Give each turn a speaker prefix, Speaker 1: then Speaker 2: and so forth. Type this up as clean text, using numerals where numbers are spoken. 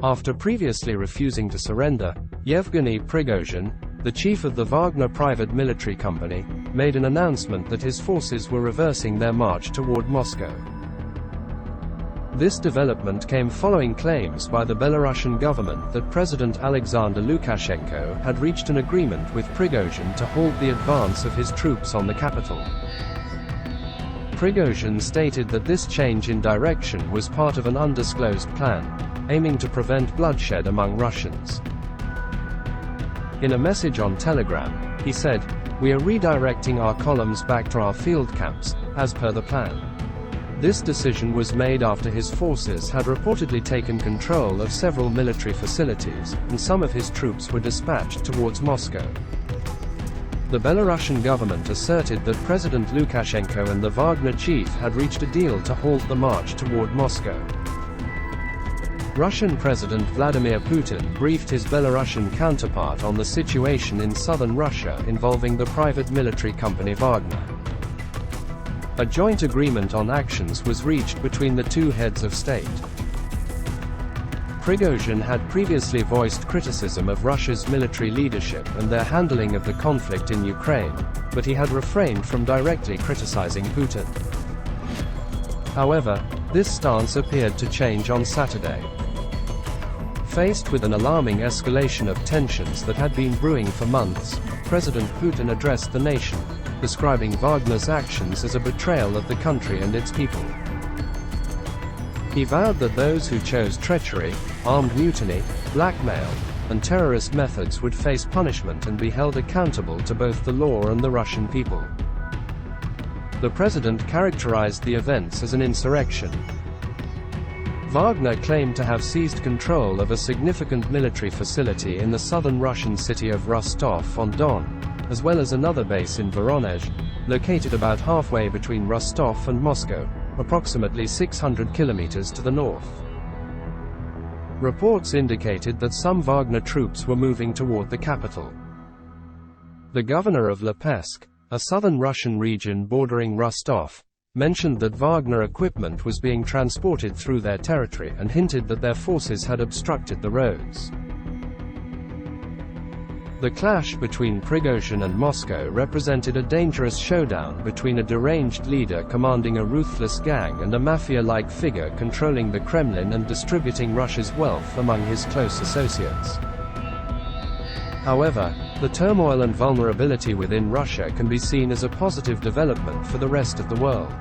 Speaker 1: After previously refusing to surrender, Yevgeny Prigozhin, the chief of the Wagner private military company, made an announcement that his forces were reversing their march toward Moscow. This development came following claims by the Belarusian government that President Alexander Lukashenko had reached an agreement with Prigozhin to halt the advance of his troops on the capital. Prigozhin stated that this change in direction was part of an undisclosed plan, aiming to prevent bloodshed among Russians. In a message on Telegram, he said, "We are redirecting our columns back to our field camps, as per the plan." This decision was made after his forces had reportedly taken control of several military facilities, and some of his troops were dispatched towards Moscow. The Belarusian government asserted that President Lukashenko and the Wagner chief had reached a deal to halt the march toward Moscow. Russian President Vladimir Putin briefed his Belarusian counterpart on the situation in southern Russia involving the private military company Wagner. A joint agreement on actions was reached between the two heads of state. Prigozhin had previously voiced criticism of Russia's military leadership and their handling of the conflict in Ukraine, but he had refrained from directly criticizing Putin. However, this stance appeared to change on Saturday. Faced with an alarming escalation of tensions that had been brewing for months, President Putin addressed the nation, describing Wagner's actions as a betrayal of the country and its people. He vowed that those who chose treachery, armed mutiny, blackmail, and terrorist methods would face punishment and be held accountable to both the law and the Russian people. The president characterized the events as an insurrection. Wagner claimed to have seized control of a significant military facility in the southern Russian city of Rostov-on-Don, as well as another base in Voronezh, located about halfway between Rostov and Moscow, approximately 600 kilometers to the north. Reports indicated that some Wagner troops were moving toward the capital. The governor of Lipetsk, a southern Russian region bordering Rostov, mentioned that Wagner equipment was being transported through their territory and hinted that their forces had obstructed the roads. The clash between Prigozhin and Moscow represented a dangerous showdown between a deranged leader commanding a ruthless gang and a mafia-like figure controlling the Kremlin and distributing Russia's wealth among his close associates. However, the turmoil and vulnerability within Russia can be seen as a positive development for the rest of the world.